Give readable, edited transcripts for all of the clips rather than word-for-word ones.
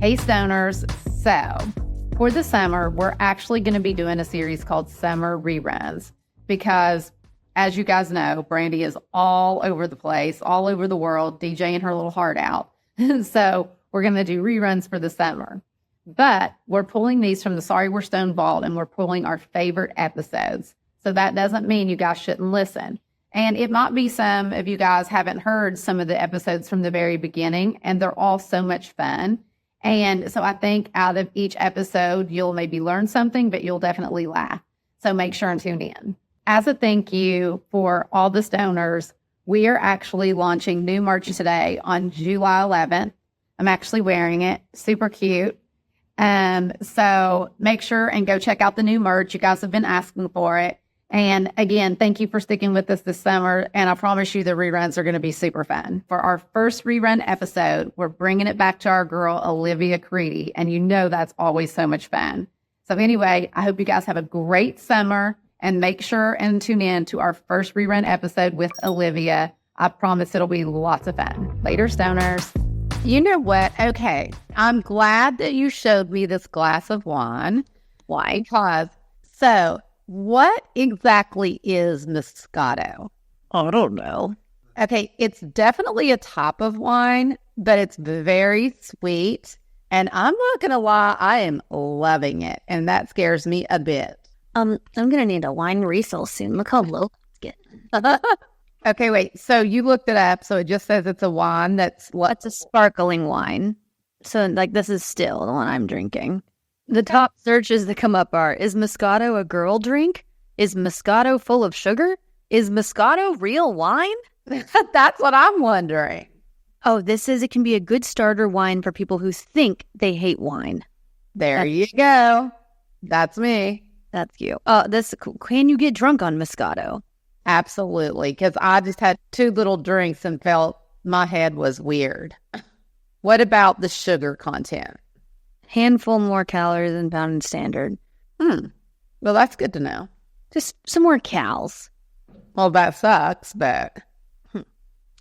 Hey Stoners, so for the summer, we're actually going to be doing a series called Summer Reruns because, as you guys know, Brandi is all over the place, all over the world, DJing her little heart out. So we're going to do reruns for the summer. But we're pulling these from the Sorry We're Stone Vault, and we're pulling our favorite episodes. So that doesn't mean you guys shouldn't listen. And it might be some of you guys haven't heard some of the episodes from the very beginning, and they're all so much fun. And so I think out of each episode, you'll maybe learn something, but you'll definitely laugh. So make sure and tune in. As a thank you for all the stoners, we are actually launching new merch today on July 11th. I'm actually wearing it. Super cute. So make sure and go check out the new merch. You guys have been asking for it. And again, thank you for sticking with us this summer. And I promise you the reruns are going to be super fun. For our first rerun episode, we're bringing it back to our girl, Olivia Caridi. And you know that's always so much fun. So anyway, I hope you guys have a great summer. And make sure and tune in to our first rerun episode with Olivia. I promise it'll be lots of fun. Later, stoners. You know what? Okay. I'm glad that you showed me this glass of wine. Why? So what exactly is Moscato? I don't know. Okay, it's definitely a type of wine, but it's very sweet. And I'm not going to lie, I am loving it. And that scares me a bit. I'm going to need a wine refill soon. Look how low it's getting. Okay, wait. So you looked it up. So it just says it's a wine that's what? It's a sparkling wine. So like this is still the one I'm drinking. The top searches that come up are, is Moscato a girl drink? Is Moscato full of sugar? Is Moscato real wine? That's what I'm wondering. Oh, it can be a good starter wine for people who think they hate wine. You go. That's me. That's you. Can you get drunk on Moscato? Absolutely, because I just had 2 little drinks and felt my head was weird. What about the sugar content? Handful more calories than found in standard. Well, that's good to know. Just some more cals. Well, that sucks, but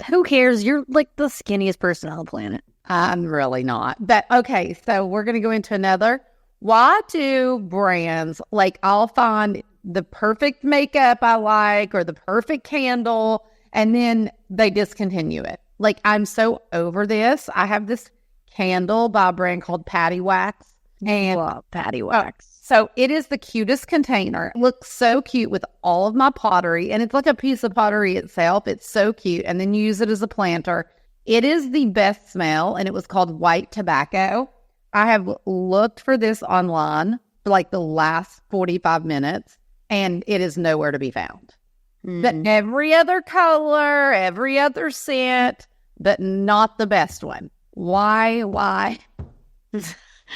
who cares? You're like the skinniest person on the planet. I'm really not. But okay, so we're going to go into another. Why do brands, like I'll find the perfect makeup I like or the perfect candle, and then they discontinue it? Like, I'm so over this. I have this candle by a brand called Patty Wax. And Patty Wax. So it is the cutest container. It looks so cute with all of my pottery. And it's like a piece of pottery itself. It's so cute. And then you use it as a planter. It is the best smell. And it was called White Tobacco. I have looked for this online for like the last 45 minutes. And it is nowhere to be found. But every other color, every other scent, but not the best one. Why?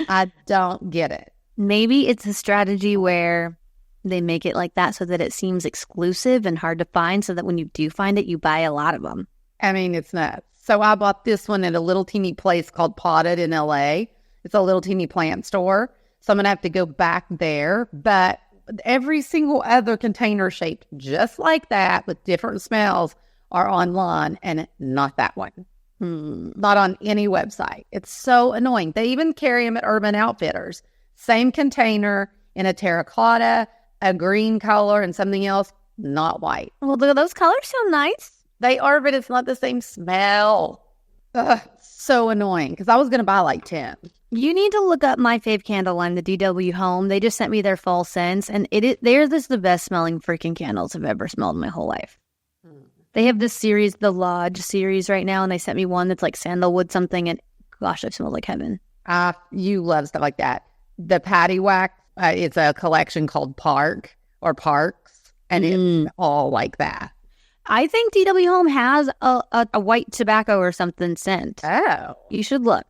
I don't get it. Maybe it's a strategy where they make it like that so that it seems exclusive and hard to find, so that when you do find it, you buy a lot of them. I mean, it's nuts. So I bought this one at a little teeny place called Potted in LA. It's a little teeny plant store. So I'm going to have to go back there. But every single other container shaped just like that with different smells are online, and not that one. Not on any website. It's so annoying. They even carry them at Urban Outfitters. Same container in a terracotta, a green color, and something else, not white. Well, those colors sound nice. They are, but it's not the same smell. Ugh, so annoying, because I was going to buy like 10. You need to look up my fave candle line, the DW Home. They just sent me their fall scents, and they're just the best smelling freaking candles I've ever smelled in my whole life. They have this series, the Lodge series right now, and they sent me one that's like sandalwood something, and gosh, it smells like heaven. You love stuff like that. The Patty Wax, it's a collection called Park or Parks, and it's all like that. I think DW Home has a white tobacco or something scent. Oh. You should look.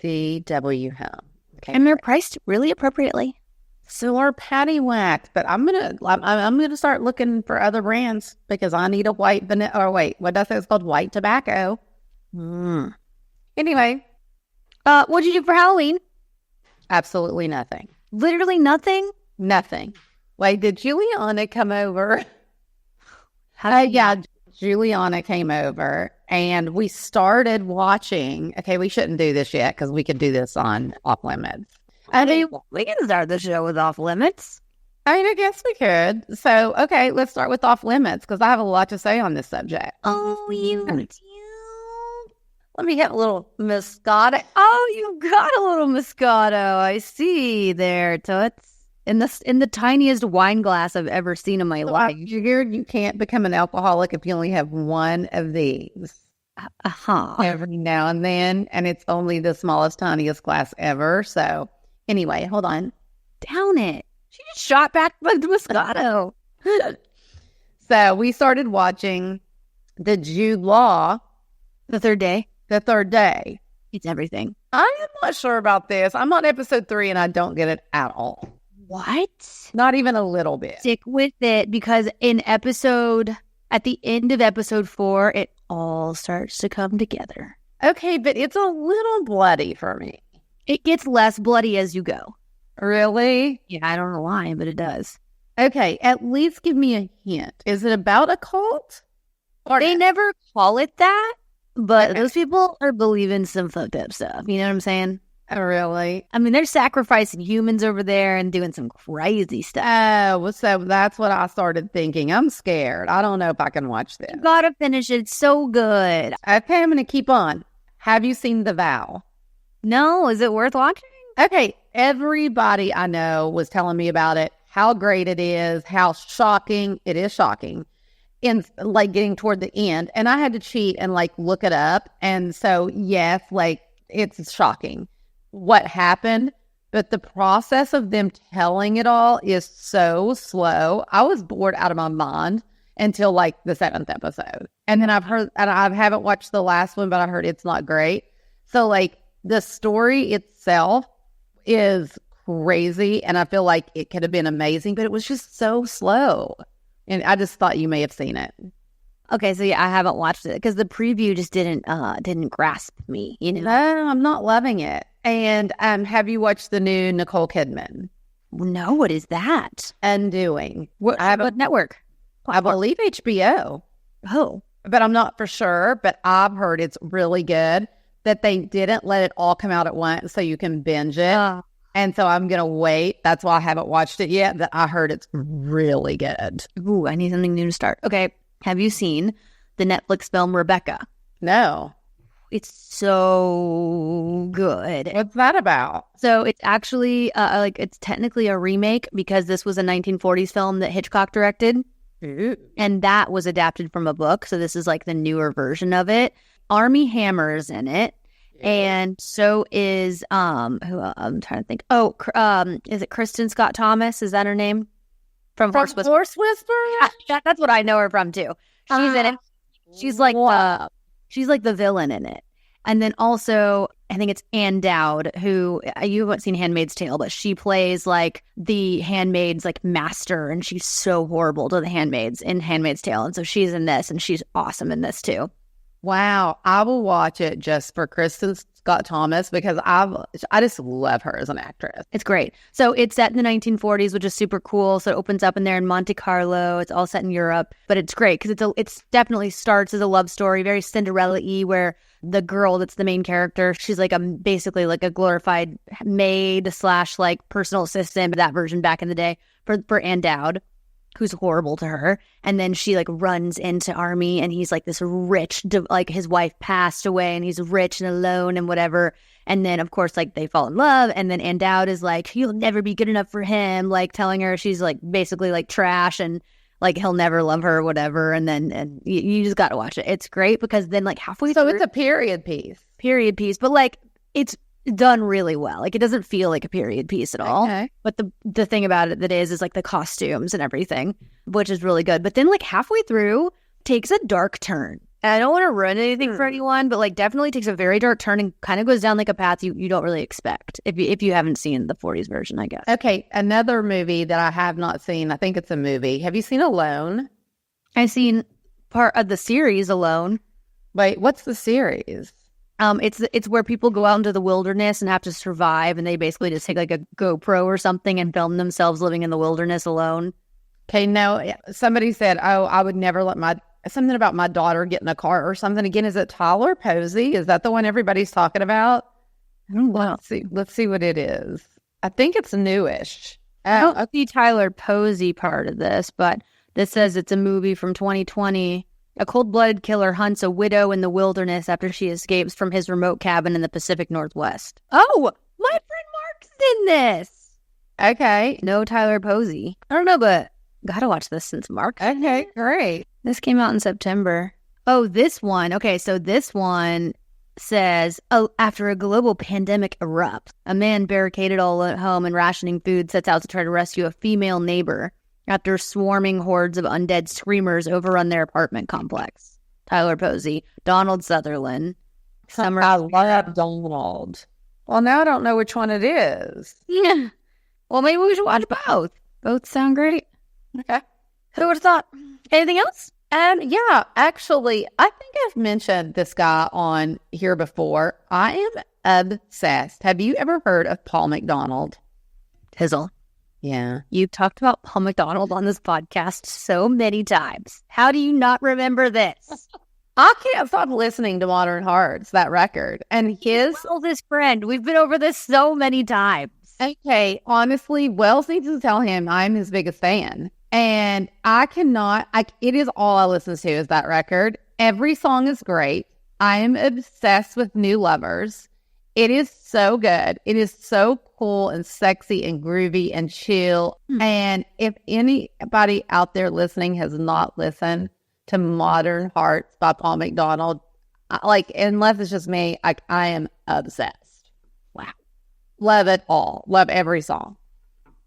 DW Home. Okay, and they're priced really appropriately. So are Patty Wax, but I'm gonna start looking for other brands because I need a white vanilla. Or wait, what does it say? It's called White Tobacco. Anyway, what'd you do for Halloween? Absolutely nothing. Literally nothing. Nothing. Wait, did Juliana come over? Yeah, Juliana came over, and we started watching. Okay, we shouldn't do this yet because we could do this on Off Limits. I mean, we can start the show with Off Limits. I guess we could. So, okay, let's start with Off Limits because I have a lot to say on this subject. Oh, you do. Let me get a little Moscato. Oh, you got a little Moscato. I see there, Toots. In the tiniest wine glass I've ever seen in my life. I figured you can't become an alcoholic if you only have one of these. Every now and then, and it's only the smallest, tiniest glass ever. So, anyway, hold on. Down it. She just shot back the Moscato. So, we started watching the Jude Law. The third day. It's everything. I am not sure about this. I'm on episode 3 and I don't get it at all. What? Not even a little bit. Stick with it because at the end of episode 4, it all starts to come together. Okay, but it's a little bloody for me. It gets less bloody as you go. Really? Yeah, I don't know why, but it does. Okay, at least give me a hint. Is it about a cult? Or they never call it that, but Okay. those people are believing some fucked up stuff. You know what I'm saying? Oh, really? I mean, they're sacrificing humans over there and doing some crazy stuff. Oh, so that's what I started thinking. I'm scared. I don't know if I can watch this. You gotta finish it. It's so good. Okay, I'm going to keep on. Have you seen The Vow? No, is it worth watching? Okay, everybody I know was telling me about it, how great it is, how shocking. It is shocking. In like getting toward the end. And I had to cheat and like look it up. And so, yes, like it's shocking what happened, but the process of them telling it all is so slow. I was bored out of my mind until like the 7th episode. And then I've heard, and I haven't watched the last one, but I heard it's not great. So like the story itself is crazy. And I feel like it could have been amazing, but it was just so slow. And I just thought you may have seen it. Okay, so yeah, I haven't watched it because the preview just didn't grasp me, you know? No, I'm not loving it. And have you watched the new Nicole Kidman? No, what is that? Undoing. What network? I believe HBO, Oh. but I'm not for sure. But I've heard it's really good, that they didn't let it all come out at once so you can binge it. And so I'm going to wait. That's why I haven't watched it yet, but I heard it's really good. Ooh, I need something new to start. Okay, have you seen the Netflix film Rebecca? No. It's so good. What's that about? So it's actually it's technically a remake because this was a 1940s film that Hitchcock directed. Ooh. And that was adapted from a book. So this is like the newer version of it. Armie Hammer's in it. And so is who I'm trying to think. Oh, is it Kristen Scott Thomas? Is that her name? From Horse Whisperer. Horse Whisperer? That's what I know her from too. She's in it. She's like the villain in it. And then also, I think it's Ann Dowd, who you haven't seen Handmaid's Tale, but she plays like the handmaid's like master, and she's so horrible to the handmaids in Handmaid's Tale. And so she's in this, and she's awesome in this too. Wow, I will watch it just for Kristen Scott Thomas because I just love her as an actress. It's great. So it's set in the 1940s, which is super cool. So it opens up in there in Monte Carlo. It's all set in Europe, but it's great because it's definitely starts as a love story, very Cinderella-y, where the girl that's the main character, she's like basically like a glorified maid / like personal assistant, but that version back in the day for Ann Dowd, who's horrible to her. And then she like runs into Armie, and he's like this rich, like his wife passed away and he's rich and alone and whatever. And then of course like they fall in love, and then Ann Dowd is like, you'll never be good enough for him, like telling her she's like basically like trash and like he'll never love her or whatever. And then you just got to watch it. It's great because then like halfway through, it's a period piece, but like it's done really well. Like it doesn't feel like a period piece at all. Okay. But the thing about it that is like the costumes and everything, which is really good. But then like halfway through takes a dark turn. And I don't want to ruin anything for anyone, but like definitely takes a very dark turn and kind of goes down like a path you don't really expect if you haven't seen the 40s version, I guess. Okay, another movie that I have not seen. I think it's a movie. Have you seen Alone? I've seen part of the series Alone. Wait, what's the series? It's where people go out into the wilderness and have to survive, and they basically just take like a GoPro or something and film themselves living in the wilderness alone. Okay, no, somebody said, oh, I would never let my something about my daughter getting a car or something. Again, is it Tyler Posey? Is that the one everybody's talking about? I don't know. Let's see what it is. I think it's newish. I don't see Tyler Posey part of this, but this says it's a movie from 2020. A cold-blooded killer hunts a widow in the wilderness after she escapes from his remote cabin in the Pacific Northwest. Oh, my friend Mark's in this. Okay. No Tyler Posey. I don't know, but gotta watch this since Mark. Okay, great. This came out in September. Oh, this one. Okay, so this one says, after a global pandemic erupts, a man barricaded all at home and rationing food sets out to try to rescue a female neighbor after swarming hordes of undead screamers overrun their apartment complex. Tyler Posey, Donald Sutherland. Summer. I love Donald. Well, now I don't know which one it is. Yeah. Well, maybe we should watch both. Both sound great. Okay. Who would have thought? Anything else? Yeah, actually, I think I've mentioned this guy on here before. I am obsessed. Have you ever heard of Paul McDonald? Tizzle. Yeah. You've talked about Paul McDonald on this podcast so many times. How do you not remember this? I can't stop listening to Modern Hearts, that record. And his oldest friend. We've been over this so many times. Okay, honestly, Wells needs to tell him I'm his biggest fan. And it is all I listen to is that record. Every song is great. I am obsessed with New Lovers. It is so good. It is so cool and sexy and groovy and chill. And if anybody out there listening has not listened to Modern Hearts by Paul McDonald, unless it's just me, I am obsessed. Wow. Love it all. Love every song.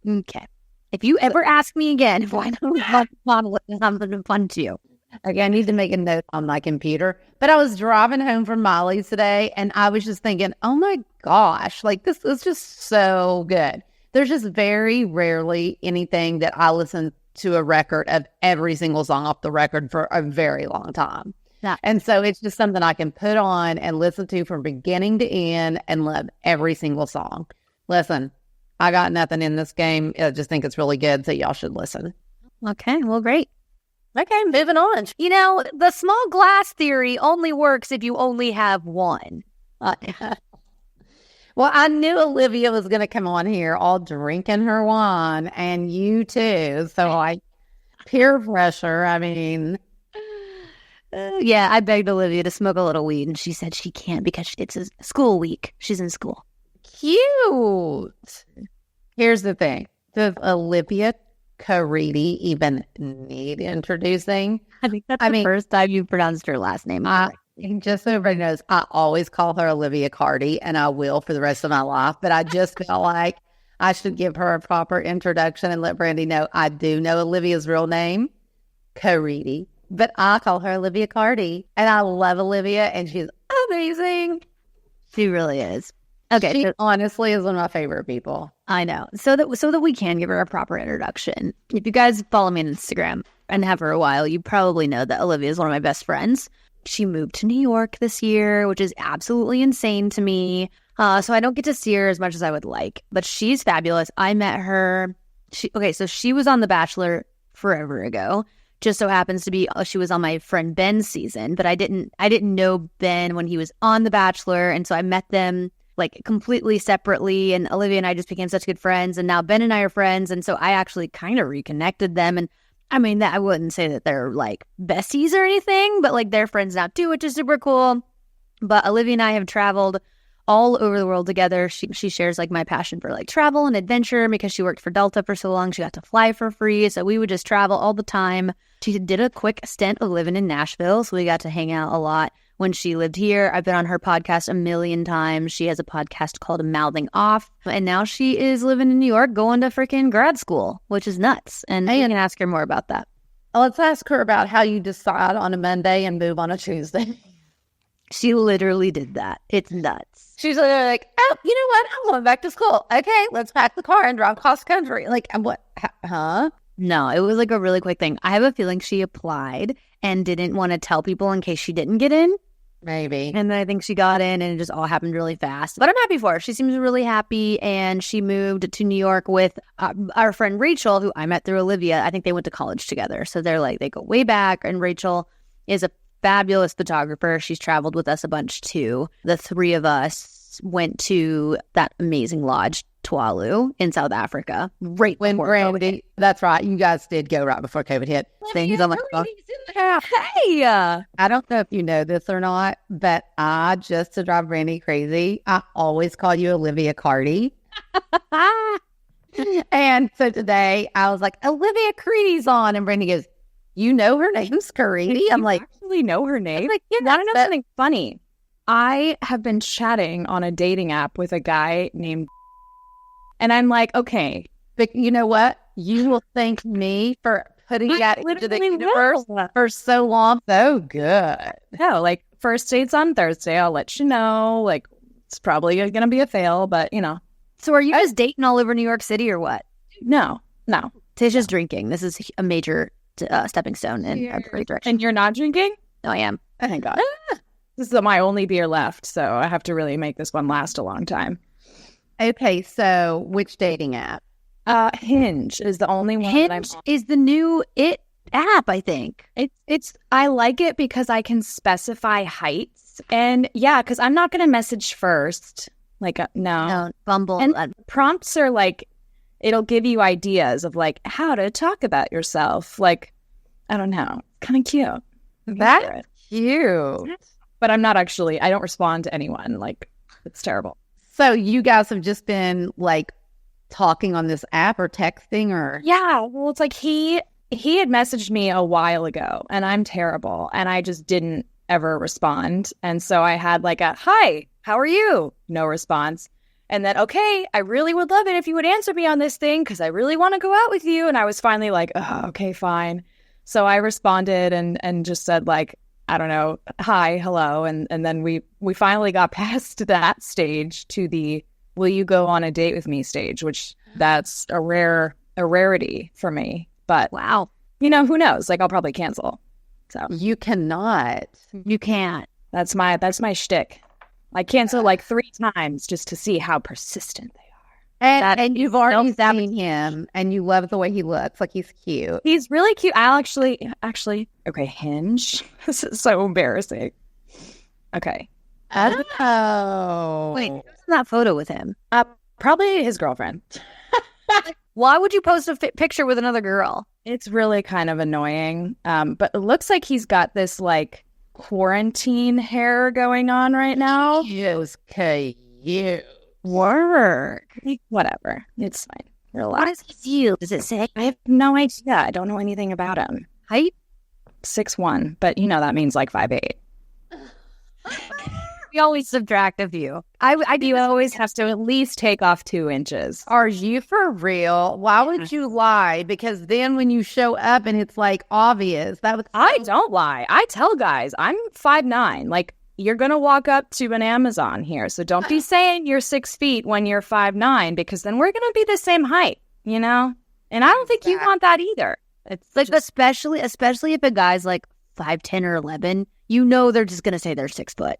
Okay. If you ever ask me again if I know McDonald, I'm going to punch you. Okay, I need to make a note on my computer. But I was driving home from Miley's today, and I was just thinking, oh my gosh, this is just so good. There's just very rarely anything that I listen to a record of every single song off the record for a very long time. Yeah. And so it's just something I can put on and listen to from beginning to end and love every single song. Listen, I got nothing in this game. I just think it's really good, so y'all should listen. Okay, well, great. Okay, moving on. You know, the small glass theory only works if you only have one. Well, I knew Olivia was going to come on here all drinking her wine, and you too. So peer pressure, I mean. Yeah, I begged Olivia to smoke a little weed, and she said she can't because it's a school week. She's in school. Cute. Here's the thing. Does Olivia Caridi even need introducing? I think that's the first time you've pronounced her last name. Just so everybody knows, I always call her Olivia Caridi, and I will for the rest of my life. But I just feel like I should give her a proper introduction and let Brandi know I do know Olivia's real name, Caridi. But I call her Olivia Caridi, and I love Olivia, and she's amazing. She really is. Okay, she honestly is one of my favorite people. I know. So that we can give her a proper introduction. If you guys follow me on Instagram and have for a while, you probably know that Olivia is one of my best friends. She moved to New York this year, which is absolutely insane to me. So I don't get to see her as much as I would like, but she's fabulous. I met her. So she was on The Bachelor forever ago. Just so happens to be she was on my friend Ben's season, but I didn't know Ben when he was on The Bachelor, and so I met them completely separately, and Olivia and I just became such good friends, and now Ben and I are friends, and so I actually kind of reconnected them. And I mean, that I wouldn't say that they're besties or anything, but they're friends now too, which is super cool. But Olivia and I have traveled all over the world together. She shares my passion for travel and adventure because she worked for Delta for so long. She got to fly for free, so we would just travel all the time. She did a quick stint of living in Nashville, so we got to hang out a lot when she lived here. I've been on her podcast a million times. She has a podcast called Mouthing Off, and now she is living in New York going to freaking grad school, which is nuts. And I can ask her more about that. Let's ask her about how you decide on a Monday and move on a Tuesday. She literally did that. It's nuts. She's like, oh, you know what? I'm going back to school. Okay, let's pack the car and drive cross country. What? Huh? No, it was a really quick thing. I have a feeling she applied and didn't want to tell people in case she didn't get in. Maybe. And then I think she got in and it just all happened really fast. But I'm happy for her. She seems really happy, and she moved to New York with our friend Rachel, who I met through Olivia. I think they went to college together. So they go way back. And Rachel is a fabulous photographer. She's traveled with us a bunch too. The three of us went to that amazing lodge, Tualu, in South Africa. Right When before Brandi, COVID. that's right. You guys did go right before COVID hit. Things on my phone. Hey, I don't know if you know this or not, but just to drive Brandi crazy, I always call you Olivia Caridi. And so today I was like, Olivia Caridi's on. And Brandi goes, you know her name's Caridi? I'm like, actually know her name? like, yeah, Want to know but- something funny? I have been chatting on a dating app with a guy named, and I'm like, okay, but you know what? You will thank me for putting that into the literally universe will. for so long. So good. no, like first date's on Thursday. I'll let you know. Like it's probably going to be a fail, but you know, So are you just dating all over New York City or what? no. Tish is drinking. This is a major stepping stone in a great direction. And you're not drinking? No, I am. Thank God. This is my only beer left, so I have to really make this one last a long time. Okay, so which dating app? Hinge is the only one that I'm Hinge is the new it app, I think. It's I like it because I can specify heights. And yeah, because I'm not going to message first. Like, no. No, Bumble. And prompts are like, it'll give you ideas of like how to talk about yourself. Like, I don't know. Kind of cute. That's cute. But I'm not actually, I don't respond to anyone. Like, it's terrible. So you guys have just been like talking on this app or texting or Yeah. Well, it's like he had messaged me a while ago and I'm terrible. And I just didn't ever respond. And so I had like a, hi, how are you? No response. And then, okay, I really would love it if you would answer me on this thing because I really want to go out with you. And I was finally like, oh, okay, fine. So I responded and just said like, I don't know, hi, hello. And then we finally got past that stage to the will you go on a date with me stage, which that's a rarity for me. But, wow. you know, who knows? Like I'll probably cancel. So you cannot. You can't. that's my shtick. I cancel like 3 times just to see how persistent they are. And you've already seen him and you love the way he looks. Like he's cute. He's really cute. I'll actually, okay, Hinge. This is so embarrassing. Okay. Oh. Wait, who's in that photo with him? Probably his girlfriend. Why would you post a picture with another girl? It's really kind of annoying. But it looks like he's got this like quarantine hair going on right now. Yes, cute. Work. Whatever. It's fine. Relax. What does he do? Does it say I have no idea. I don't know anything about him. height? 6'1", but you know that means like 5'8". We always subtract a few. You always have to at least take off 2 inches. Are you for real? Why would you lie? Because then when you show up and it's like obvious, that was I don't lie. I tell guys I'm 5'9". Like you're gonna walk up to an Amazon here, so don't be saying you're 6 feet when you're 5'9", because then we're gonna be the same height, you know. And I don't think you want that either. It's like, just, especially if a guy's like 5'10" or 11, you know they're just gonna say they're 6 foot.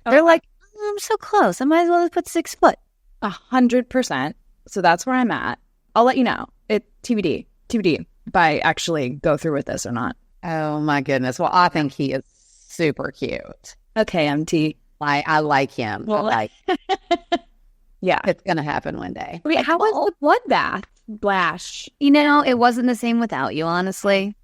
They're like, oh, I'm so close. I might as well put 6 foot. 100%. So that's where I'm at. I'll let you know. It TBD if I actually go through with this or not. Oh my goodness. Well, I think he is super cute. Okay, MT. I like him. Well, like Yeah. it's gonna happen one day. Wait, how was the bloodbath? Blash. You know, it wasn't the same without you, honestly.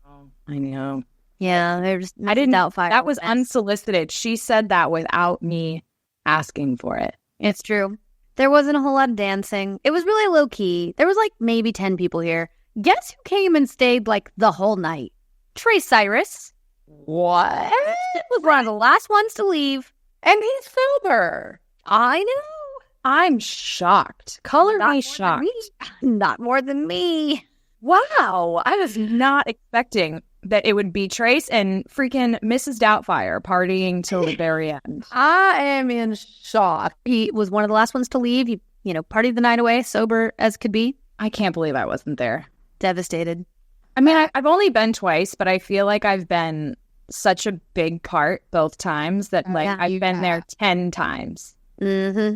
I know. Yeah, they're just I didn't. Doubtfire. That was unsolicited. She said that without me asking for it. It's true. There wasn't a whole lot of dancing. It was really low key. There was like maybe 10 people here. Guess who came and stayed like the whole night? Trey Cyrus. What? Was one of the last ones to leave. And he's sober. I know. I'm shocked. Color Not me more than shocked. me. Not more than me. Wow. I was not expecting that it would be Trace and freaking Mrs. Doubtfire partying till the very end. I am in shock. He was one of the last ones to leave. He, partied the night away, sober as could be. I can't believe I wasn't there. Devastated. I mean, I've only been twice, but I feel like I've been such a big part both times that like yeah, I've been there 10 times. Mm-hmm.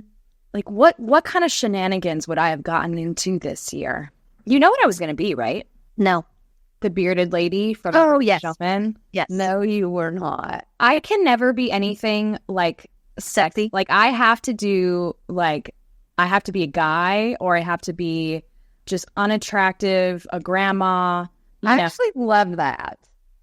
Like what kind of shenanigans would I have gotten into this year? You know what I was going to be, right? No. the bearded lady from Oh, yes. Gentleman. Yes. No, you were not. I can never be anything like sexy. Like I have to do like I have to be a guy or I have to be just unattractive, a grandma. I actually love that.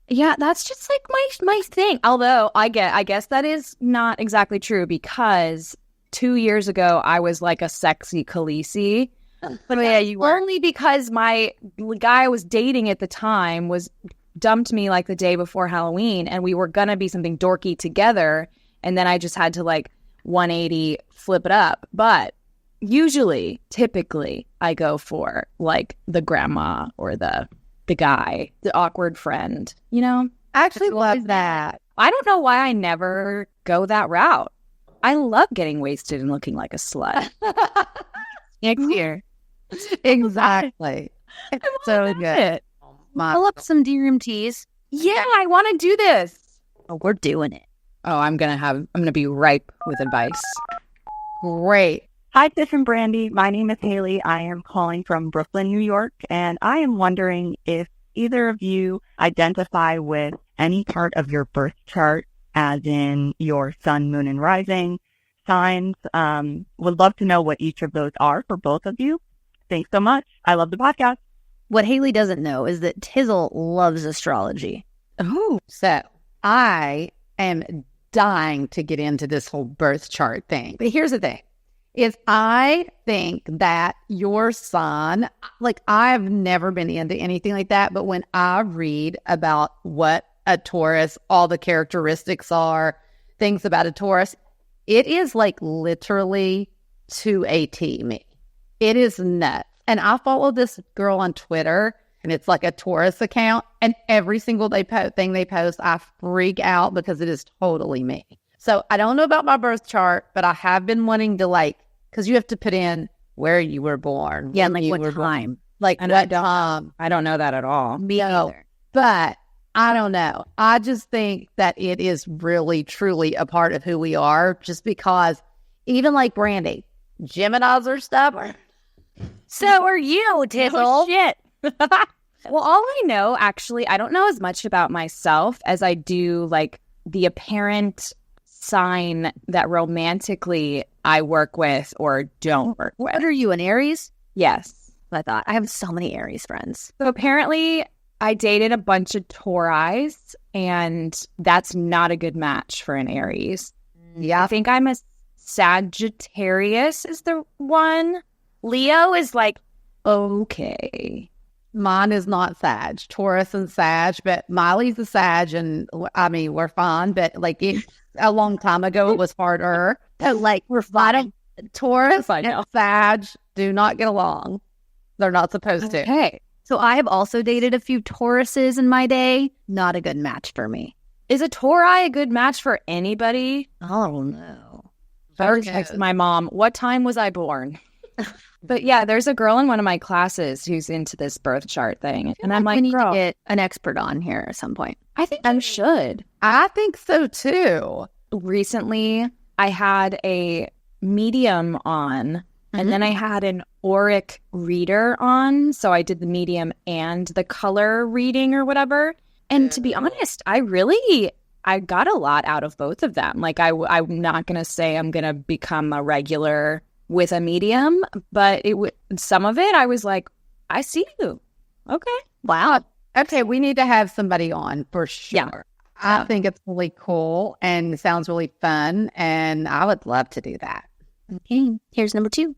Yeah, that's just like my thing. Although I guess that is not exactly true because 2 years ago I was like a sexy Khaleesi. But yeah, you were. Only because my guy I was dating at the time was dumped me like the day before Halloween and we were gonna be something dorky together, and then I just had to like 180 flip it up. But usually, typically, I go for like the grandma or the guy, the awkward friend, you know? I actually love that. I don't know why I never go that route. I love getting wasted and looking like a slut. Next year. Exactly. It's so good. Pull up some DRMTs. Yeah, I want to do this. Oh, we're doing it. Oh, I'm gonna be ripe with advice. Great. Hi, Tish and Brandi. My name is Haley. I am calling from Brooklyn, New York, and I am wondering if either of you identify with any part of your birth chart, as in your sun, moon, and rising signs. Would love to know what each of those are for both of you. Thanks so much. I love the podcast. What Haley doesn't know is that Tizzle loves astrology. Oh, so I am dying to get into this whole birth chart thing. But here's the thing. Is I think that your son, like I've never been into anything like that, but when I read about what a Taurus, all the characteristics are, things about a Taurus, it is like literally to a T me. It is nuts. And I follow this girl on Twitter, and it's like a Taurus account, and every single thing they post, I freak out because it is totally me. So I don't know about my birth chart, but I have been wanting to because you have to put in where you were born. Yeah, and like what time. Like And what time. I don't know that at all. Me either. But I don't know. I just think that it is really, truly a part of who we are, just because even like Brandi, Geminis are stubborn. So are you, Tizzle. Oh, shit. Well, all I know, actually, I don't know as much about myself as I do like the apparent sign that romantically I work with or don't work with. What are you, an Aries? Yes. I thought. I have so many Aries friends. So apparently I dated a bunch of Tauris, and that's not a good match for an Aries. Yeah. I think I'm a Sagittarius is the one. Leo is like, okay. Mine is not Sag, Taurus and Sag, but Miley's a Sag, and I mean, we're fine, but like a long time ago, it was harder. So, like, we're fine. Taurus and Sag do not get along. They're not supposed to. Okay. So I have also dated a few Tauruses in my day. Not a good match for me. Is a Tauri a good match for anybody? I don't know. I already texted my mom, what time was I born? But yeah, there's a girl in one of my classes who's into this birth chart thing. And I'm like, we need girl, to get an expert on here at some point. I think I should. I think so too. Recently, I had a medium on, and then I had an auric reader on. So I did the medium and the color reading or whatever. And to be honest, I got a lot out of both of them. Like I'm not going to say I'm going to become a regular with a medium, but some of it I was like, I see you. Okay. Wow. Okay, we need to have somebody on for sure. Yeah. I think it's really cool and sounds really fun, and I would love to do that. Okay, here's number 2.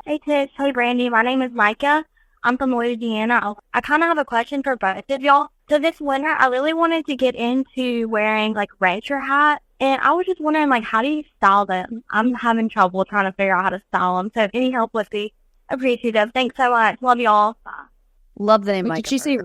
Hey Tish, hey Brandi, my name is Micah. I'm from Louisiana. I kind of have a question for both of y'all. So this winter, I really wanted to get into wearing like rancher hats, and I was just wondering like, how do you style them? I'm having trouble trying to figure out how to style them. So any help would be appreciative. Thanks so much. Love y'all. Bye. Love the name. Did she say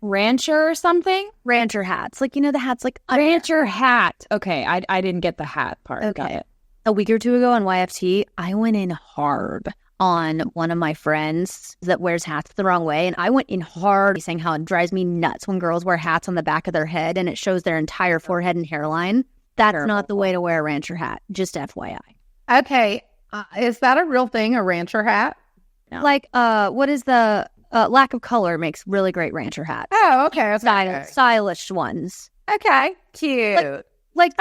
rancher or something? Rancher hats? Like, you know, the hats like Rancher hat. Okay, I didn't get the hat part. Okay. Got it. A week or two ago on YFT, I went in hard on one of my friends that wears hats the wrong way. And I went in hard saying how it drives me nuts when girls wear hats on the back of their head and it shows their entire forehead and hairline. That's not the way to wear a rancher hat. Just FYI. Okay, is that a real thing, a rancher hat? No. Like, what is the Lack of Color makes really great rancher hats. Oh, okay. Stylish ones. Okay, cute. Like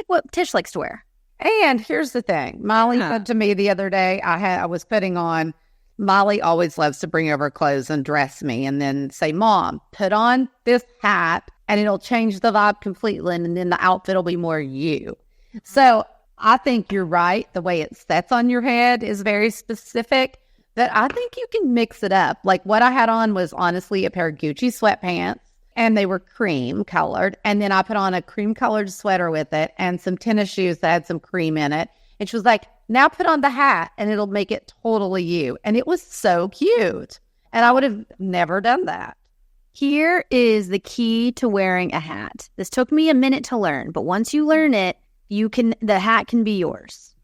what Tish likes to wear. And here's the thing. Molly said to me the other day, I was putting on, Molly always loves to bring over clothes and dress me and then say, Mom, put on this hat and it'll change the vibe completely. And then the outfit will be more you. So I think you're right. The way it sets on your head is very specific, but I think you can mix it up. Like what I had on was honestly a pair of Gucci sweatpants. And they were cream colored. And then I put on a cream colored sweater with it and some tennis shoes that had some cream in it. And she was like, now put on the hat and it'll make it totally you. And it was so cute. And I would have never done that. Here is the key to wearing a hat. This took me a minute to learn, but once you learn it, the hat can be yours.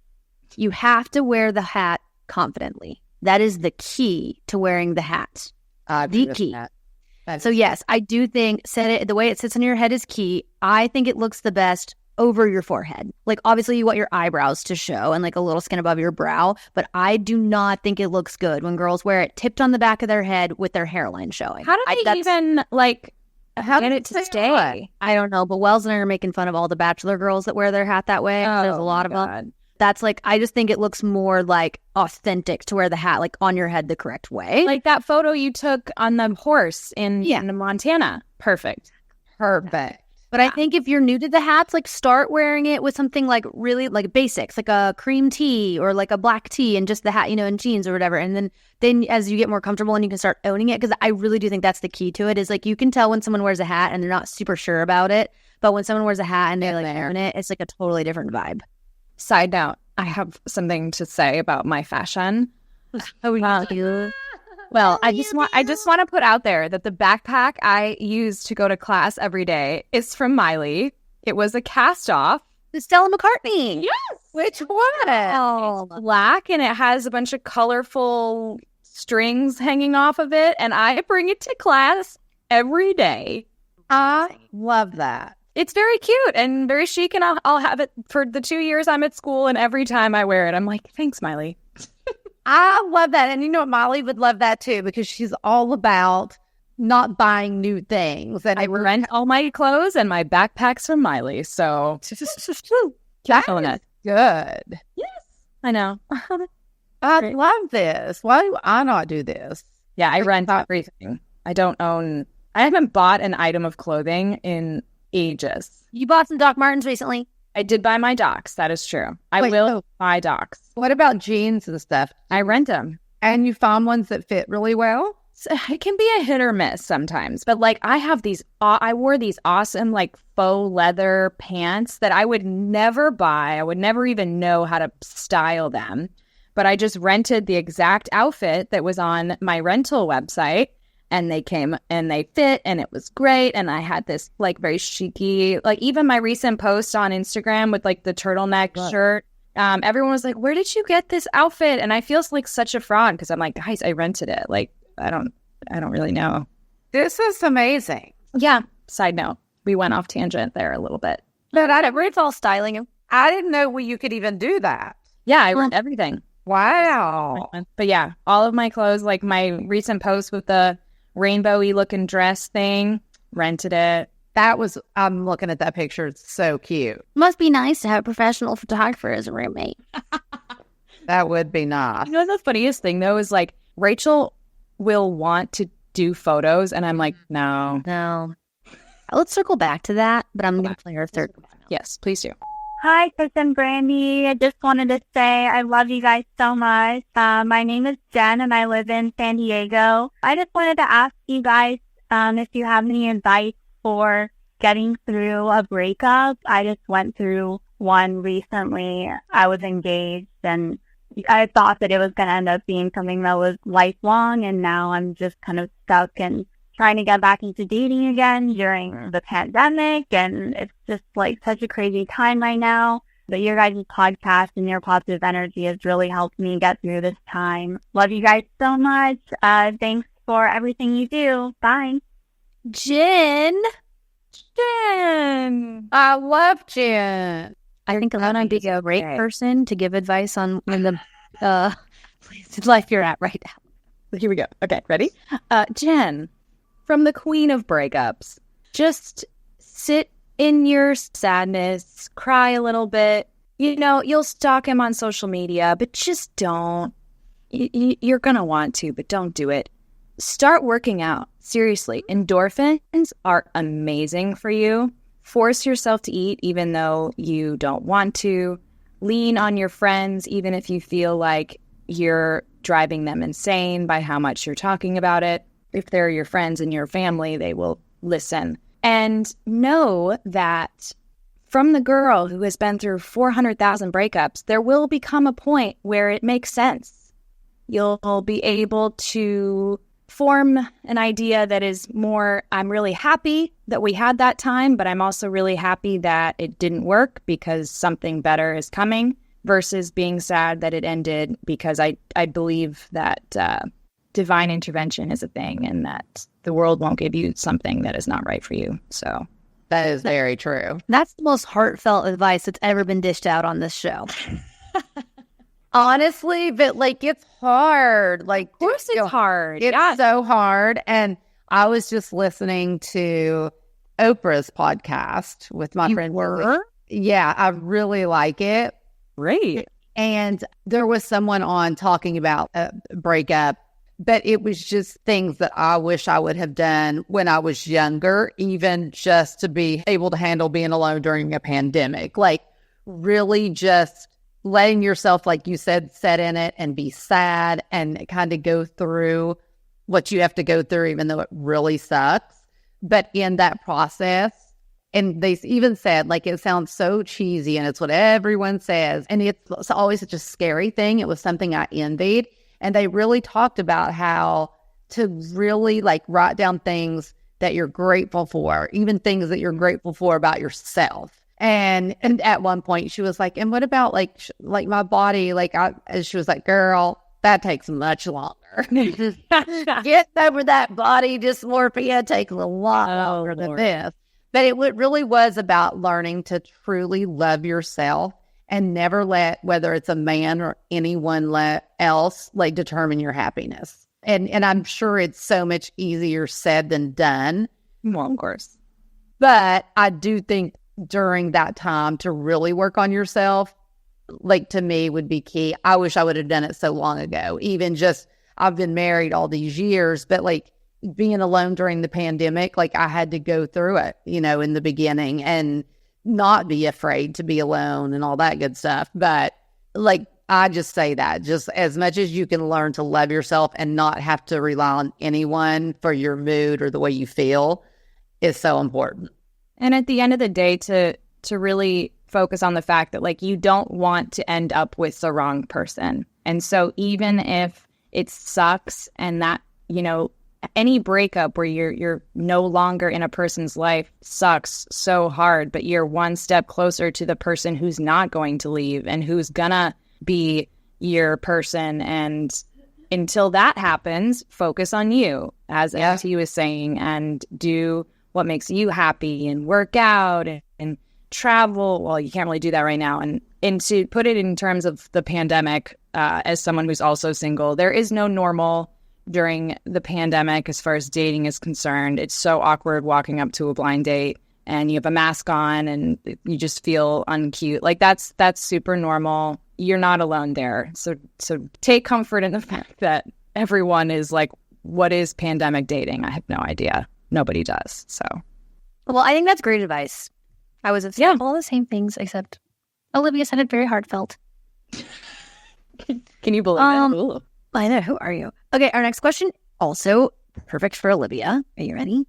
You have to wear the hat confidently. That is the key to wearing the hat. The key. So yes, I do think the way it sits on your head is key. I think it looks the best over your forehead. Like obviously you want your eyebrows to show and like a little skin above your brow, but I do not think it looks good when girls wear it tipped on the back of their head with their hairline showing. How do they even like get it to stay? I don't know, but Wells and I are making fun of all the bachelor girls that wear their hat that way. There's a lot of them. That's like, I just think it looks more like authentic to wear the hat like on your head the correct way. Like that photo you took on the horse in Montana. Perfect. But I think if you're new to the hats, like start wearing it with something like really like basics, like a cream tee or like a black tee and just the hat, and jeans or whatever. And then as you get more comfortable and you can start owning it, because I really do think that's the key to it is like you can tell when someone wears a hat and they're not super sure about it. But when someone wears a hat and they like own it, it's like a totally different vibe. Side note, I have something to say about my fashion. Well, I just want to put out there that the backpack I use to go to class every day is from Miley. It was a cast off. The Stella McCartney. Yes. Which one? Oh, It's black and it has a bunch of colorful strings hanging off of it, and I bring it to class every day. I love that. It's very cute and very chic, and I'll have it for the 2 years I'm at school, and every time I wear it, I'm like, thanks, Miley. I love that. And you know what? Molly would love that too, because she's all about not buying new things. And I rent all my clothes and my backpacks from Miley, so that is good. Yes, I know. I love this. Why do I not do this? Yeah, I rent everything. I haven't bought an item of clothing in ages. You bought some Doc Martens recently? I did buy my Docs. That is true. I will buy Docs. What about jeans and stuff? I rent them. And you found ones that fit really well? So it can be a hit or miss sometimes. But like I wore these awesome like faux leather pants that I would never buy. I would never even know how to style them. But I just rented the exact outfit that was on my rental website. And they came and they fit and it was great. And I had this like very chic-y, like even my recent post on Instagram with like the turtleneck shirt. Everyone was like, where did you get this outfit? And I feel like such a fraud because I'm like, guys, I rented it. Like, I don't really know. This is amazing. Yeah. Side note, we went off tangent there a little bit. But it's all styling. I didn't know you could even do that. Yeah, I rent everything. Wow. But yeah, all of my clothes, like my recent post with the rainbowy looking dress thing, rented it. I'm looking at that picture. It's so cute. Must be nice to have a professional photographer as a roommate. That would be nice. You know, the funniest thing though is like Rachel will want to do photos and I'm like, no. Let's circle back to that, but I'm going to play her third. Yes, please do. Hi, Chris and Brandi. I just wanted to say I love you guys so much. My name is Jen and I live in San Diego. I just wanted to ask you guys if you have any advice for getting through a breakup. I just went through one recently. I was engaged and I thought that it was going to end up being something that was lifelong, and now I'm just kind of stuck and trying to get back into dating again during the pandemic, and it's just like such a crazy time right now. But your guys' podcast and your positive energy has really helped me get through this time. Love you guys so much. Thanks for everything you do. Bye. Jen. I love Jen. I think Alana would be a great person to give advice on when the life you're at right now. Here we go. Okay, ready? Jen, from the queen of breakups, just sit in your sadness, cry a little bit. You'll stalk him on social media, but just don't. You're going to want to, but don't do it. Start working out. Seriously, endorphins are amazing for you. Force yourself to eat even though you don't want to. Lean on your friends even if you feel like you're driving them insane by how much you're talking about it. If they're your friends and your family, they will listen. And know that from the girl who has been through 400,000 breakups, there will become a point where it makes sense. You'll be able to form an idea that is more, I'm really happy that we had that time, but I'm also really happy that it didn't work because something better is coming, versus being sad that it ended, because I believe that divine intervention is a thing and that the world won't give you something that is not right for you. So That is very true. That's the most heartfelt advice that's ever been dished out on this show. Honestly, but like it's hard. Like, of course it's hard. It's so hard. And I was just listening to Oprah's podcast with my friend. Were? Yeah, I really like it. Great. And there was someone on talking about a breakup, but it was just things that I wish I would have done when I was younger, even just to be able to handle being alone during a pandemic. Like really just letting yourself, like you said, set in it and be sad and kind of go through what you have to go through, even though it really sucks. But in that process, and they even said, like, it sounds so cheesy and it's what everyone says. And it's always such a scary thing. It was something I envied. And they really talked about how to really like write down things that you're grateful for, even things that you're grateful for about yourself. And at one point she was like, and what about like my body? And she was like, girl, that takes much longer. Getting over that body dysmorphia takes a lot longer than this. But it really was about learning to truly love yourself and never let, whether it's a man or anyone else, like determine your happiness. And I'm sure it's so much easier said than done. Well, of course. But I do think during that time to really work on yourself, like to me would be key. I wish I would have done it so long ago. Even just, I've been married all these years, but like being alone during the pandemic, like I had to go through it, in the beginning and not be afraid to be alone and all that good stuff. But like, I just say that just as much as you can learn to love yourself and not have to rely on anyone for your mood or the way you feel is so important. And at the end of the day, to really focus on the fact that like you don't want to end up with the wrong person. And so even if it sucks and that, any breakup where you're no longer in a person's life sucks so hard, but you're one step closer to the person who's not going to leave and who's gonna be your person. And until that happens, focus on you, as MT was saying, and do what makes you happy and work out and travel. Well, you can't really do that right now. And to put it in terms of the pandemic, as someone who's also single, there is no normal during the pandemic as far as dating is concerned. It's so awkward walking up to a blind date and you have a mask on and you just feel uncute. Like that's super normal. You're not alone there. So take comfort in the fact that everyone is like, what is pandemic dating? I have no idea. Nobody does. So, well, I think that's great advice. I was saying all the same things, except Olivia said it very heartfelt. Can you believe it? Ooh. I know. Who are you? Okay, our next question, also perfect for Olivia. Are you ready?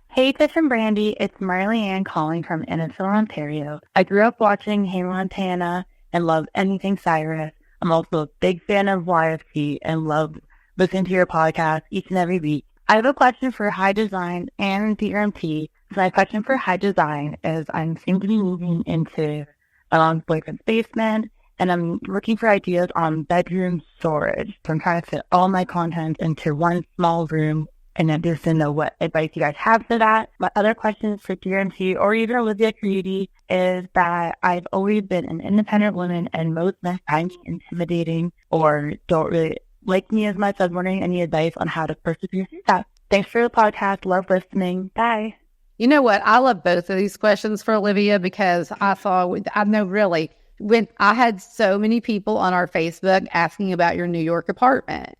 Hey, Tish and Brandi. It's Marley Ann calling from Innisfil, Ontario. I grew up watching Hannah Montana and love anything Cyrus. I'm also a big fan of YFT and love listening to your podcast each and every week. I have a question for High Design and DRMT. So my question for High Design is I'm soon to be moving into my boyfriend's basement, and I'm looking for ideas on bedroom storage. So I'm trying to fit all my content into one small room, and I'm just to know what advice you guys have for that. My other question for DRMT or even Olivia Caridi is that I've always been an independent woman, and most men find me intimidating or don't really like me as much. I was wondering any advice on how to persevere through that. Thanks for the podcast. Love listening. Bye. You know what? I love both of these questions for Olivia because I know really, when I had so many people on our Facebook asking about your New York apartment.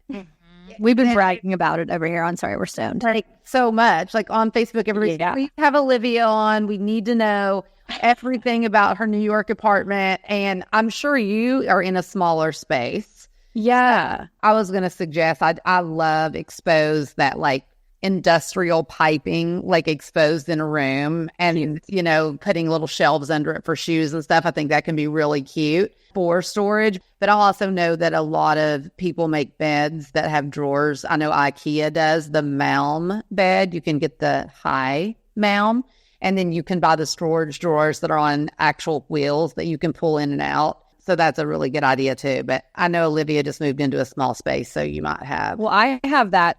We've been bragging about it over here on Sorry We're Stoned. Like so much, like on Facebook, everybody's we have Olivia on. We need to know everything about her New York apartment. And I'm sure you are in a smaller space. Yeah. I was going to suggest, I love exposed that like industrial piping, like exposed in a room and, you know, putting little shelves under it for shoes and stuff. I think that can be really cute for storage. But I also know that a lot of people make beds that have drawers. I know IKEA does the Malm bed. You can get the high Malm, and then you can buy the storage drawers that are on actual wheels that you can pull in and out. So that's a really good idea too. But I know Olivia just moved into a small space, so you might have. Well, I have that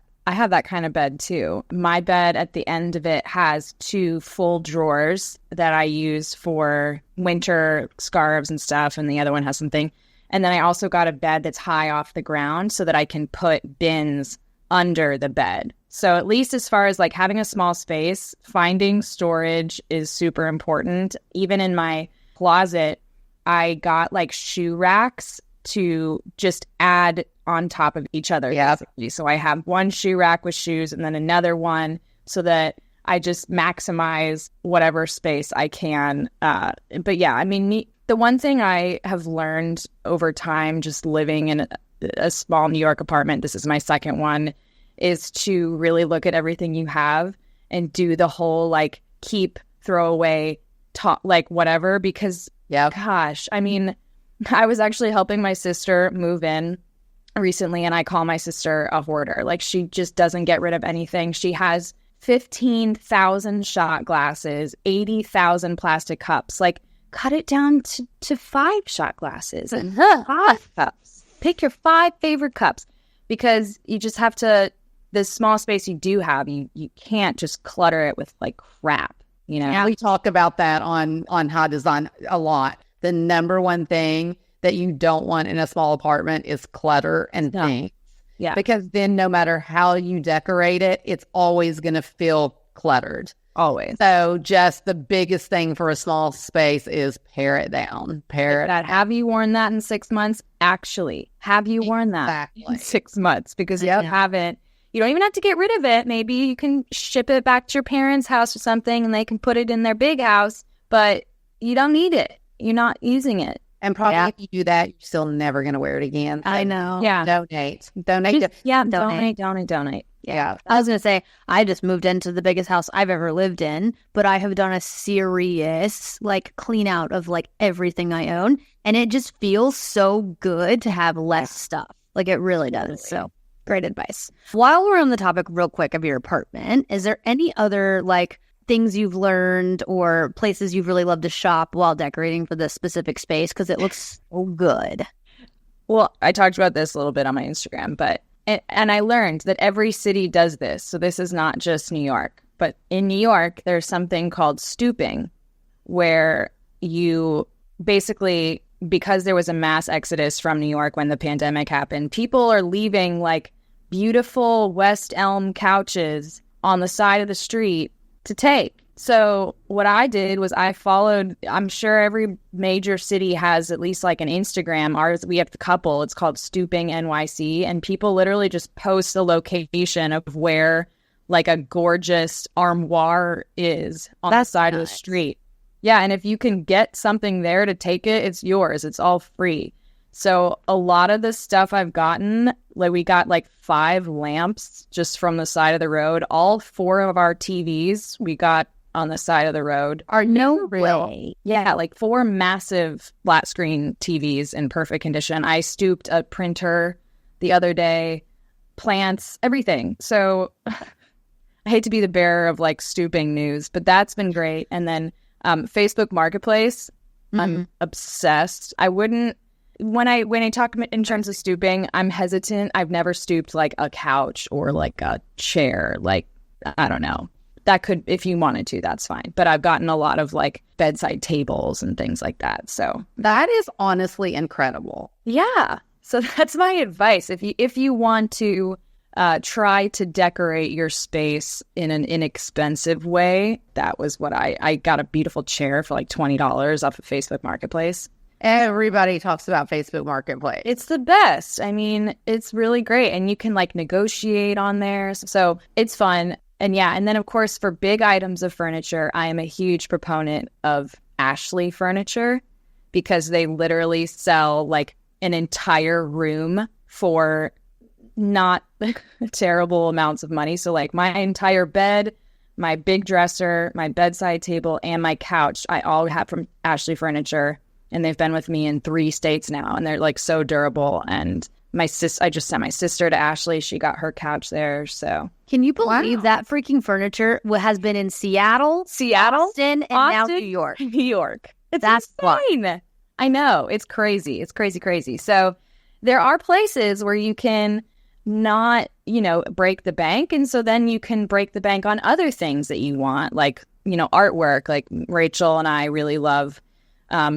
kind of bed too. My bed at the end of it has 2 full drawers that I use for winter scarves and stuff, and the other one has something. And then I also got a bed that's high off the ground so that I can put bins under the bed. So at least as far as like having a small space, finding storage is super important. Even in my closet, I got like shoe racks to just add on top of each other. Yeah. So I have one shoe rack with shoes and then another one so that I just maximize whatever space I can. But yeah, I mean, the one thing I have learned over time just living in a small New York apartment, this is my second one, is to really look at everything you have and do the whole like keep, throw away, like whatever, because gosh, I mean, I was actually helping my sister move in recently, and I call my sister a hoarder. Like, she just doesn't get rid of anything. She has 15,000 shot glasses, 80,000 plastic cups. Like, cut it down to 5 shot glasses and 5 cups. Pick your 5 favorite cups, because you just have to, this small space you do have, you can't just clutter it with like crap, you know? Yeah, we talk about that on High Design a lot. The number one thing that you don't want in a small apartment is clutter and things. Yeah. Because then no matter how you decorate it, it's always going to feel cluttered. Always. So just the biggest thing for a small space is pare it down. Pare it down. Have you worn that in 6 months? Actually, have you worn that in 6 months? Because if you haven't, you don't even have to get rid of it. Maybe you can ship it back to your parents' house or something and they can put it in their big house, but you don't need it. You're not using it. And probably if you do that, you're still never going to wear it again. So I know. Yeah. Donate. Donate. Yeah. I was going to say, I just moved into the biggest house I've ever lived in, but I have done a serious like clean out of like everything I own. And it just feels so good to have less stuff. Like it really does. So great advice. While we're on the topic real quick of your apartment, is there any other like things you've learned or places you've really loved to shop while decorating for this specific space? Because it looks so good. Well, I talked about this a little bit on my Instagram, but and I learned that every city does this. So this is not just New York. But in New York, there's something called stooping, where you basically, because there was a mass exodus from New York when the pandemic happened, people are leaving like beautiful West Elm couches on the side of the street to take. So what I did was I followed, I'm sure every major city has at least like an Instagram. Ours, we have a couple. It's called Stooping NYC. And people literally just post a location of where like a gorgeous armoire is on the side of the street. Yeah. And if you can get something there to take it, it's yours. It's all free. So a lot of the stuff I've gotten, like we got like 5 lamps just from the side of the road. All 4 of our TVs we got on the side of the road. No way. Yeah, like 4 massive flat screen TVs in perfect condition. I stooped a printer the other day, plants, everything. So I hate to be the bearer of like stooping news, but that's been great. And then Facebook Marketplace, I'm obsessed. I wouldn't, when I talk in terms of stooping, I'm hesitant. I've never stooped like a couch or like a chair. Like, I don't know. That could, if you wanted to, that's fine. But I've gotten a lot of like bedside tables and things like that. So that is honestly incredible. yeah. So that's my advice. If you want to try to decorate your space in an inexpensive way, that was what I got a beautiful chair for like $20 off of Facebook Marketplace. Everybody talks about Facebook Marketplace. It's the best. I mean, it's really great. And you can like negotiate on there. So it's fun. And yeah, and then of course, for big items of furniture, I am a huge proponent of Ashley Furniture because they literally sell like an entire room for not terrible amounts of money. So like my entire bed, my big dresser, my bedside table, and my couch, I all have from Ashley Furniture. And they've been with me in 3 states now, and they're like so durable. And I just sent my sister to Ashley. She got her couch there. So Can you believe that freaking furniture has been in Seattle, Austin, and now New York? New York. That's insane. I know. It's crazy. It's crazy. So there are places where you can not, break the bank. And so then you can break the bank on other things that you want, like, artwork. Like Rachel and I really love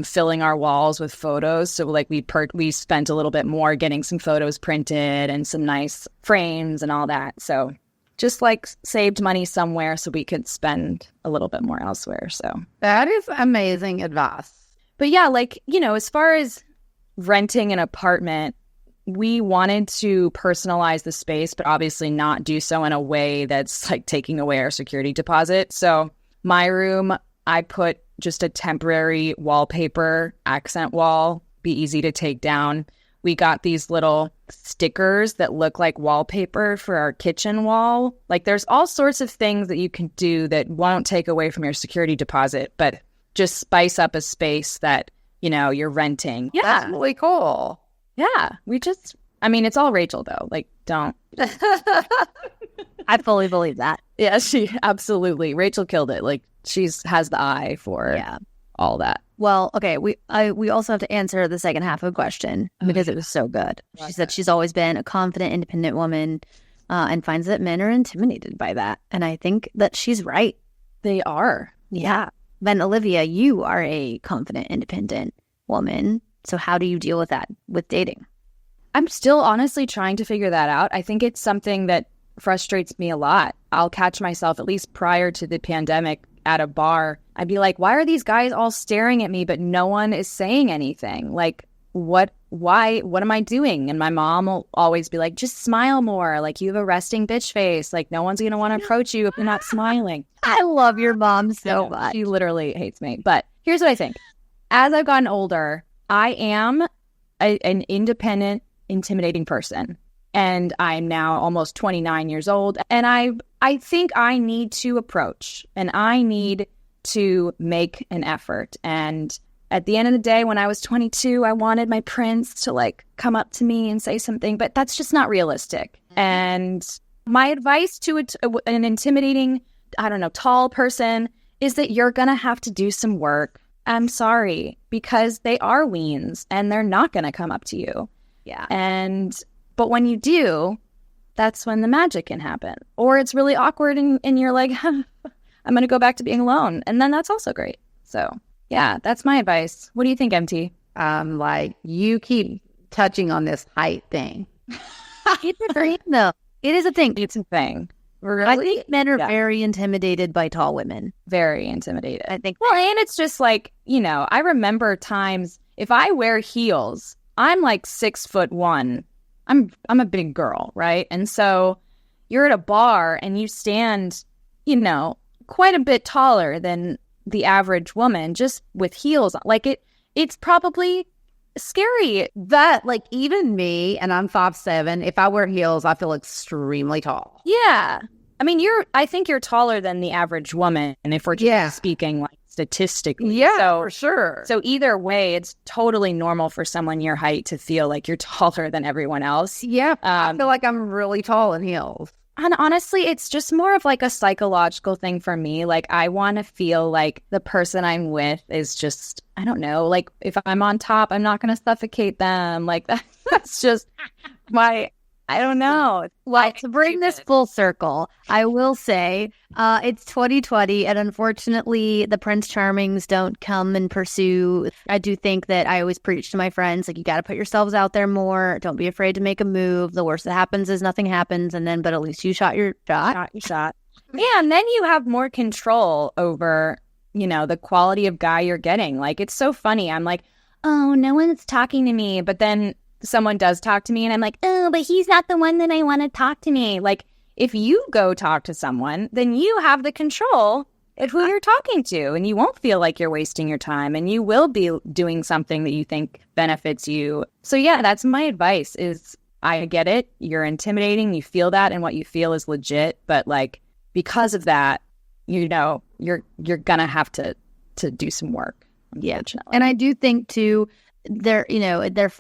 filling our walls with photos. So like we spent a little bit more getting some photos printed and some nice frames and all that. So just like saved money somewhere so we could spend a little bit more elsewhere. So that is amazing advice. But yeah, like, as far as renting an apartment, we wanted to personalize the space, but obviously not do so in a way that's like taking away our security deposit. So my room, I put just a temporary wallpaper accent wall, be easy to take down. We got these little stickers that look like wallpaper for our kitchen wall. Like there's all sorts of things that you can do that won't take away from your security deposit, but just spice up a space that, you're renting. Yeah. That's really cool. Yeah. It's all Rachel though. Like don't. I fully believe that. Yeah, absolutely. Rachel killed it. Like she has the eye for all that. Well, okay, we also have to answer the second half of the question because it was so good. She said she's always been a confident, independent woman and finds that men are intimidated by that. And I think that she's right. They are. Yeah. Then, Olivia, you are a confident, independent woman. So how do you deal with that with dating? I'm still honestly trying to figure that out. I think it's something that frustrates me a lot. I'll catch myself, at least prior to the pandemic, at a bar. I'd be like, why are these guys all staring at me, but no one is saying anything? Like, what am I doing? And my mom will always be like, just smile more. Like, you have a resting bitch face. Like, no one's going to want to approach you if you're not smiling. I love your mom so much. She literally hates me. But here's what I think. As I've gotten older, I am an independent, intimidating person. And I'm now almost 29 years old. And I think I need to approach and I need to make an effort. And at the end of the day, when I was 22, I wanted my prince to like come up to me and say something, but that's just not realistic. And my advice to an intimidating, tall person is that you're going to have to do some work. I'm sorry, because they are weens and they're not going to come up to you. Yeah. But when you do, that's when the magic can happen. Or it's really awkward and you're like, I'm going to go back to being alone. And then that's also great. So yeah, that's my advice. What do you think, MT? You keep touching on this height thing. It's a thing, though. It is a thing. It's a thing. Really? I think men are very intimidated by tall women. Very intimidated. I think. Well, and it's just like, I remember times if I wear heels, I'm like 6'1". I'm a big girl, right? And so you're at a bar and you stand, quite a bit taller than the average woman just with heels. Like it's probably scary. That like even me, and I'm 5'7", if I wear heels, I feel extremely tall. Yeah. I mean, I think you're taller than the average woman. And if we're just speaking like statistically. Yeah, for sure. So either way, it's totally normal for someone your height to feel like you're taller than everyone else. Yeah, I feel like I'm really tall in heels. And honestly, it's just more of like a psychological thing for me. Like, I want to feel like the person I'm with is just, I don't know, like if I'm on top, I'm not going to suffocate them. Like that's just I don't know. Well, to bring this full circle, I will say it's 2020, and unfortunately, the Prince Charmings don't come and pursue. I do think that I always preach to my friends, like, you got to put yourselves out there more. Don't be afraid to make a move. The worst that happens is nothing happens, but at least you shot your shot. Yeah, and then you have more control over, the quality of guy you're getting. Like, it's so funny. I'm like, oh, no one's talking to me. But then someone does talk to me and I'm like, oh, but he's not the one that I want to talk to me. Like, if you go talk to someone, then you have the control of who you're talking to, and you won't feel like you're wasting your time, and you will be doing something that you think benefits you. So yeah, that's my advice is, I get it. You're intimidating. You feel that, and what you feel is legit. But like, because of that, you're gonna have to do some work. Yeah. And I do think too, they're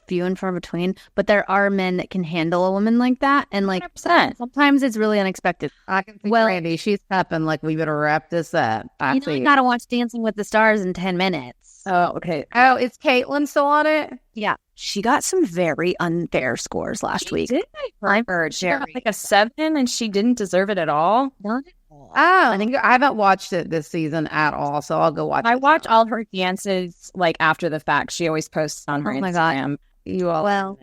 few and far between, but there are men that can handle a woman like that. And like 100%. Sometimes it's really unexpected. I can see Brandi. She's tapping like we better wrap this up. I gotta watch Dancing with the Stars in 10 minutes. Oh, okay. Oh, is Caitlin still on it? Yeah. She got some very unfair scores last week. I heard she got like a 7 and she didn't deserve it at all. Not at all. Oh, I haven't watched it this season at all, so I'll go watch it. I watch all her dances like after the fact. She always posts on her Instagram. You all well,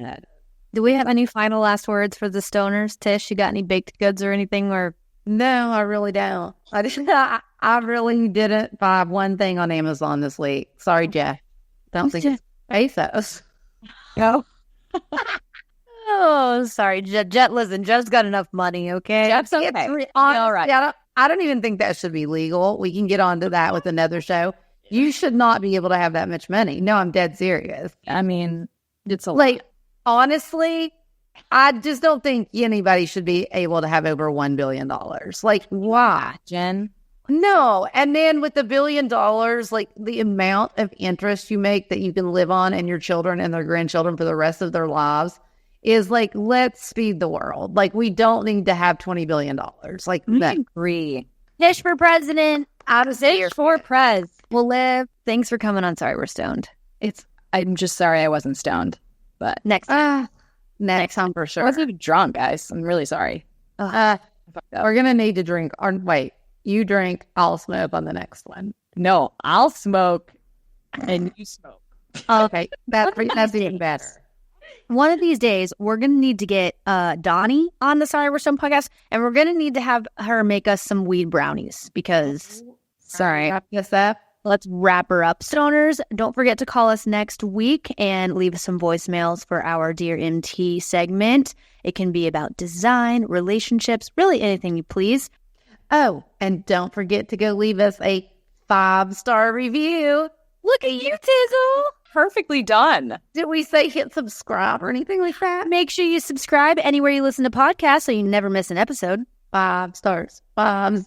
do we have any final last words for the stoners? Tish, you got any baked goods or anything? Or no, I really don't. I really didn't buy one thing on Amazon this week. Sorry, Jeff. Don't think it's pesos. No. Oh, sorry, Jet. Listen, Jeff's got enough money. Okay, Jeff's okay. All right. Yeah, I don't even think that should be legal. We can get onto that with another show. You should not be able to have that much money. No, I'm dead serious. I mean, it's a like, honestly, I just don't think anybody should be able to have over $1 billion. Like, why? Jen? No. And then with the $1 billion, like the amount of interest you make that you can live on and your children and their grandchildren for the rest of their lives is like, let's feed the world. Like, we don't need to have $20 billion. Like, I agree. Tish for president. Out of Tish for prez. Well, Liv, thanks for coming on. Sorry, we're stoned. I'm just sorry I wasn't stoned. But next time for sure. I wasn't drunk, guys. I'm really sorry. We're going to need to drink. Wait, you drink, I'll smoke on the next one. No, I'll smoke and you smoke. Okay, that's even better. One of these days, we're going to need to get Donnie on the Sorry We're Stoned podcast, and we're going to need to have her make us some weed brownies because, sorry, let's wrap her up. Stoners, don't forget to call us next week and leave us some voicemails for our Dear MT segment. It can be about design, relationships, really anything you please. Oh, and don't forget to go leave us a 5-star review. Look at you, Tizzle. Perfectly done. Did we say hit subscribe or anything like that? Make sure you subscribe anywhere you listen to podcasts so you never miss an episode. 5 stars. 5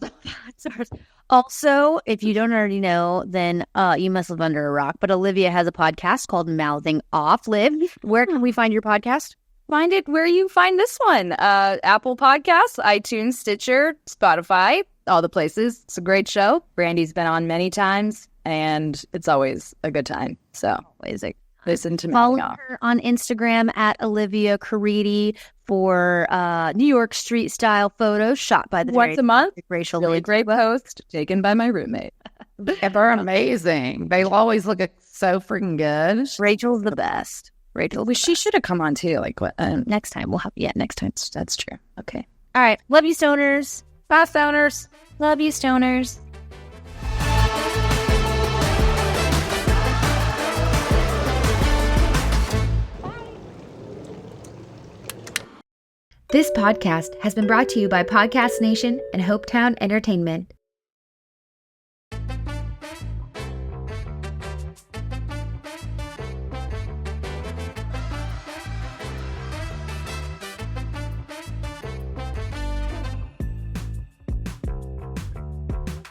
stars. Also, if you don't already know, then you must live under a rock. But Olivia has a podcast called Mouthing Off. Liv, where can we find your podcast? Find it where you find this one. Apple Podcasts, iTunes, Stitcher, Spotify, all the places. It's a great show. Brandi's been on many times, and it's always a good time. So listen to me. Follow her on Instagram at Olivia Caridi for New York street style photos shot by the once a month. Racial really great post taken by my roommate. They're amazing. They always look so freaking good. Rachel's the best. She should have come on too. Like what? Next time we'll have. Yeah, next time. That's true. Okay. All right. Love you, stoners. Bye, stoners. Love you, stoners. This podcast has been brought to you by Podcast Nation and Hopetown Entertainment.